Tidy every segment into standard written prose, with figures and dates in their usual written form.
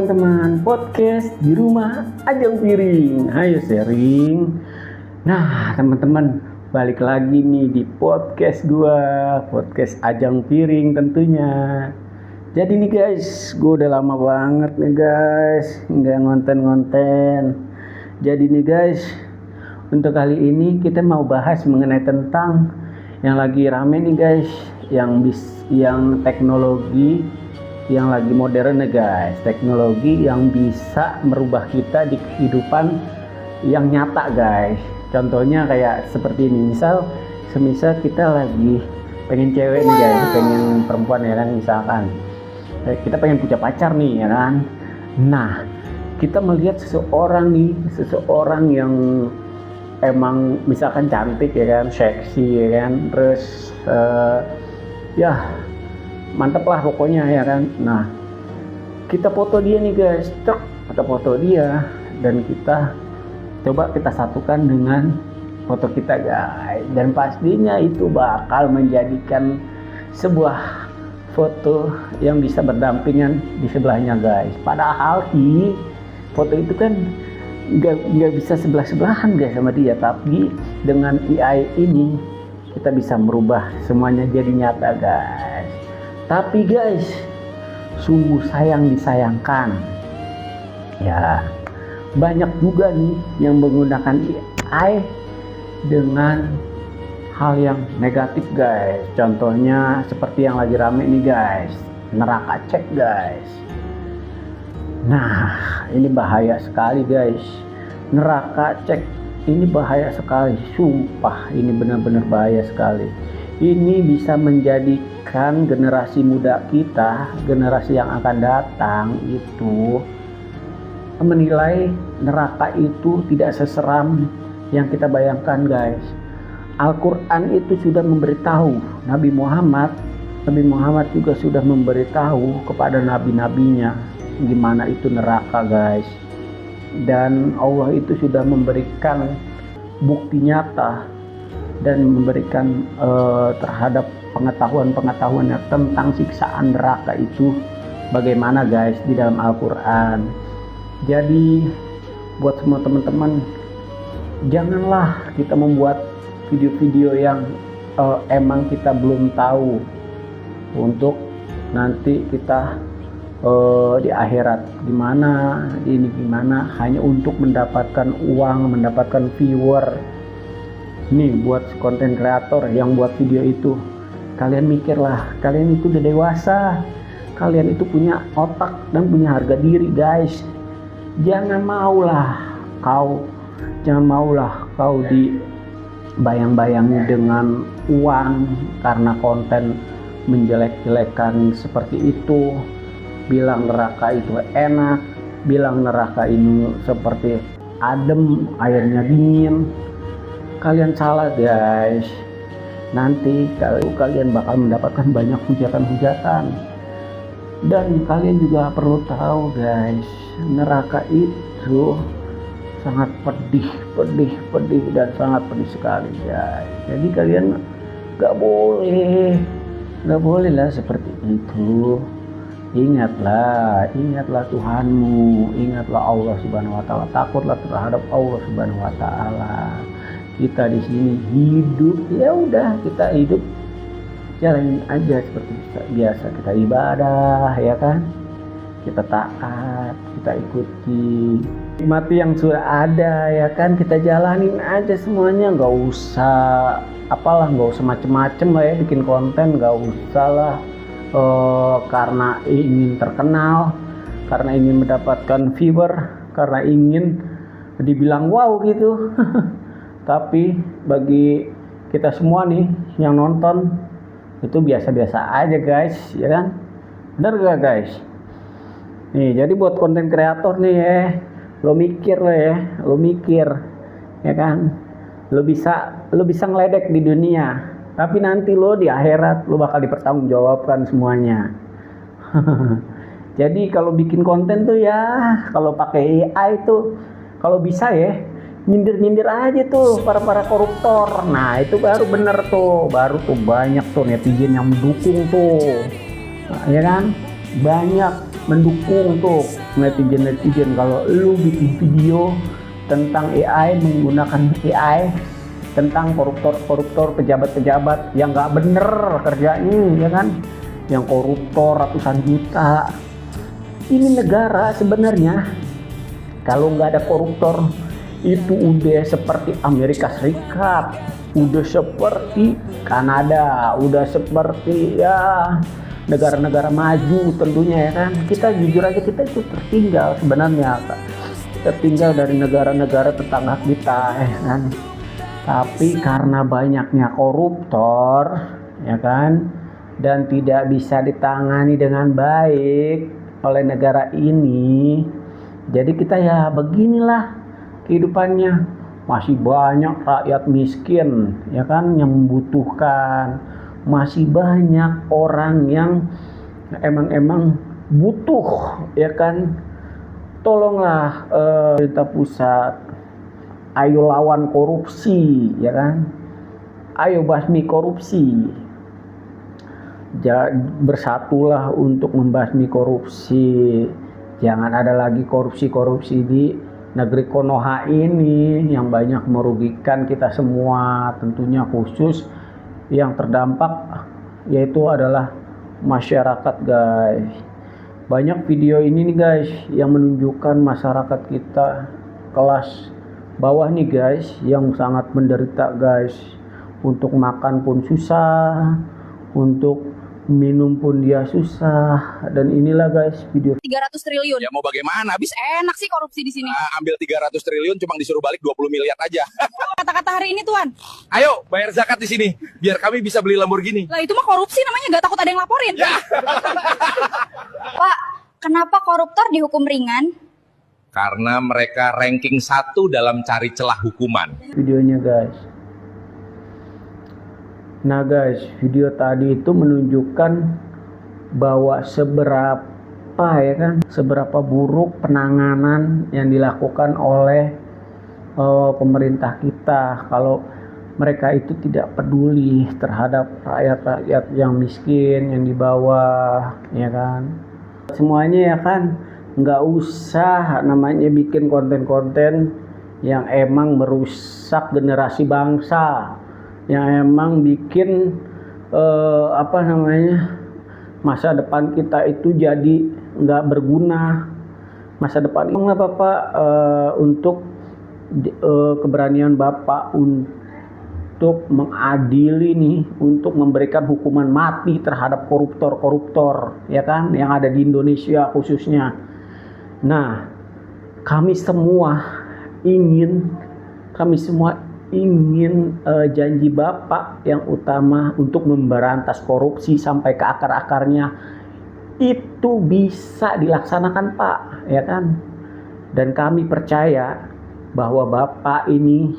teman-teman, podcast di rumah Ajang Piring. Ayo sharing. Nah teman-teman, balik lagi nih di podcast podcast Ajang Piring tentunya. Jadi nih guys, gue udah lama banget nih guys nggak ngonten. Jadi nih guys, untuk kali ini kita mau bahas mengenai tentang yang lagi rame nih guys, yang teknologi yang lagi modern nih guys, teknologi yang bisa merubah kita di kehidupan yang nyata guys. Contohnya kayak seperti ini, semisal kita lagi pengen cewek nih guys, pengen perempuan ya kan, misalkan kita pengen punya pacar nih ya kan. Nah kita melihat seseorang yang emang misalkan cantik ya kan, seksi ya kan, terus ya mantep lah pokoknya ya kan. Nah kita foto dia nih guys, kita foto dia dan kita coba kita satukan dengan foto kita guys, dan pastinya itu bakal menjadikan sebuah foto yang bisa berdampingan di sebelahnya guys. Padahal sih foto itu kan nggak bisa sebelahan guys sama dia, tapi dengan AI ini kita bisa merubah semuanya jadi nyata guys. Tapi guys, sungguh disayangkan ya, banyak juga nih yang menggunakan AI dengan hal yang negatif guys. Contohnya seperti yang lagi rame nih guys, neraka chat guys. Nah ini bahaya sekali guys, neraka chat ini bahaya sekali, sumpah ini benar-benar bahaya sekali. Ini bisa menjadikan generasi muda kita, generasi yang akan datang itu menilai neraka itu tidak seseram yang kita bayangkan guys. Al-Quran itu sudah memberitahu, Nabi Muhammad juga sudah memberitahu kepada nabi-nabinya gimana itu neraka guys. Dan Allah itu sudah memberikan bukti nyata dan memberikan terhadap pengetahuan tentang siksaan neraka itu bagaimana guys di dalam Al-Quran. Jadi buat semua teman-teman, janganlah kita membuat video-video yang emang kita belum tahu untuk nanti kita di akhirat gimana hanya untuk mendapatkan uang, mendapatkan viewer. Nih buat konten kreator yang buat video itu, kalian mikirlah, kalian itu udah dewasa, kalian itu punya otak dan punya harga diri guys. Jangan maulah kau dibayang-bayangi dengan uang karena konten menjelek-jelekan seperti itu, bilang neraka itu enak, bilang neraka ini seperti adem, airnya dingin. Kalian salah guys. Nanti kalian bakal mendapatkan banyak hujatan. Dan kalian juga perlu tahu guys, neraka itu sangat pedih dan sangat pedih sekali guys. Jadi kalian gak boleh lah seperti itu. Ingatlah Tuhanmu, ingatlah Allah Subhanahu wa taala, takutlah terhadap Allah Subhanahu wa taala. Kita di sini hidup, ya udah kita hidup jalanin aja seperti biasa, kita ibadah ya kan, kita taat, kita ikuti mati yang sudah ada ya kan, kita jalanin aja semuanya, nggak usah macem-macem lah ya bikin konten, nggak usah lah karena ingin terkenal, karena ingin mendapatkan viewer, karena ingin dibilang wow gitu. Tapi bagi kita semua nih yang nonton itu biasa-biasa aja guys ya kan, bener gak guys? Nih jadi buat konten kreator nih ya, lo mikir ya kan, lo bisa ngeledek di dunia, tapi nanti lo di akhirat lo bakal dipertanggungjawabkan semuanya. Jadi kalau bikin konten tuh ya, kalau pakai AI tuh kalau bisa ya nyindir aja tuh para koruptor. Nah itu baru bener tuh, baru tuh banyak tuh netizen yang mendukung tuh, nah, ya kan, banyak mendukung tuh netizen kalau lu bikin video tentang AI, menggunakan AI, tentang koruptor pejabat-pejabat yang nggak bener kerjanya, ya kan, yang koruptor ratusan juta. Ini negara sebenarnya kalau nggak ada koruptor itu udah seperti Amerika Serikat, udah seperti Kanada, udah seperti ya negara-negara maju tentunya, ya kan. Kita jujur aja, kita itu tertinggal sebenarnya, tertinggal dari negara-negara tetangga kita, ya kan. Tapi karena banyaknya koruptor, ya kan, dan tidak bisa ditangani dengan baik oleh negara ini, jadi kita ya beginilah kehidupannya. Masih banyak rakyat miskin, ya kan, yang membutuhkan. Masih banyak orang yang emang butuh, ya kan. Tolonglah pemerintah pusat, ayo lawan korupsi, ya kan. Ayo basmi korupsi. Bersatulah untuk membasmi korupsi. Jangan ada lagi korupsi di negeri Konoha ini yang banyak merugikan kita semua, tentunya khusus yang terdampak yaitu adalah masyarakat, guys. Banyak video ini nih guys yang menunjukkan masyarakat kita kelas bawah nih guys yang sangat menderita guys. Untuk makan pun susah, untuk minum pun dia susah. Dan inilah guys video 300 triliun. Ya mau bagaimana, habis Enak sih korupsi di sini. ambil 300 triliun cuma disuruh balik 20 miliar aja. Kata-kata hari ini Tuan. Ayo bayar zakat di sini biar kami bisa beli Lamborghini. Lah itu mah korupsi namanya, nggak takut ada yang laporin. Ya. Pak, kenapa koruptor dihukum ringan? Karena mereka ranking 1 dalam cari celah hukuman. videonya guys. Nah guys, video tadi itu menunjukkan bahwa seberapa buruk penanganan yang dilakukan oleh pemerintah kita. Kalau mereka itu tidak peduli terhadap rakyat-rakyat yang miskin, yang di bawah, ya kan. Semuanya, ya kan, nggak usah namanya bikin konten-konten yang emang merusak generasi bangsa, yang emang bikin masa depan kita itu jadi nggak berguna. Masa depan ini nggak Bapak, untuk keberanian Bapak untuk mengadili nih, untuk memberikan hukuman mati terhadap koruptor, ya kan, yang ada di Indonesia khususnya. Nah, kami semua ingin janji Bapak yang utama untuk memberantas korupsi sampai ke akar-akarnya itu bisa dilaksanakan, Pak, ya kan. Dan kami percaya bahwa Bapak ini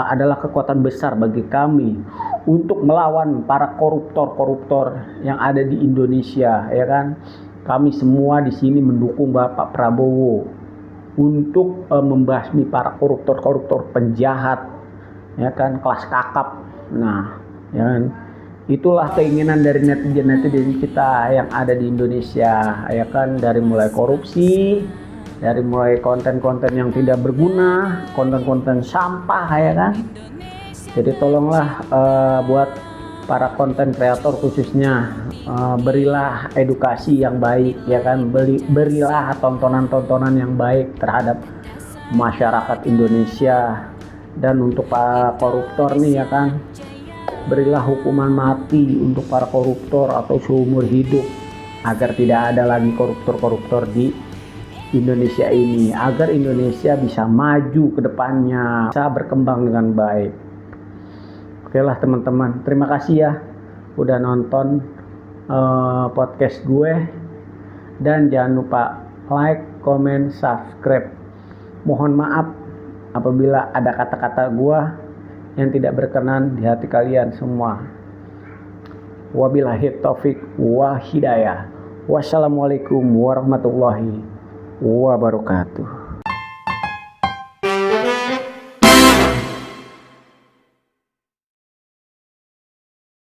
adalah kekuatan besar bagi kami untuk melawan para koruptor yang ada di Indonesia, ya kan. Kami semua di sini mendukung Bapak Prabowo untuk membasmi para koruptor penjahat, ya kan, kelas kakap. Nah, ya kan, itulah keinginan dari netizen kita yang ada di Indonesia, ya kan, dari mulai korupsi, dari mulai konten-konten yang tidak berguna, konten-konten sampah, ya kan. Jadi tolonglah buat para konten kreator khususnya, berilah edukasi yang baik, ya kan, berilah tontonan-tontonan yang baik terhadap masyarakat Indonesia. Dan untuk para koruptor nih, ya kan, berilah hukuman mati untuk para koruptor atau seumur hidup agar tidak ada lagi koruptor di Indonesia ini, agar Indonesia bisa maju ke depannya, bisa berkembang dengan baik. Oke lah teman-teman, terima kasih ya udah nonton podcast gue, dan jangan lupa like, comment, subscribe. Mohon maaf apabila ada kata-kata gue yang tidak berkenan di hati kalian semua. Wabillahi taufik wa hidayah. Wassalamualaikum warahmatullahi wabarakatuh.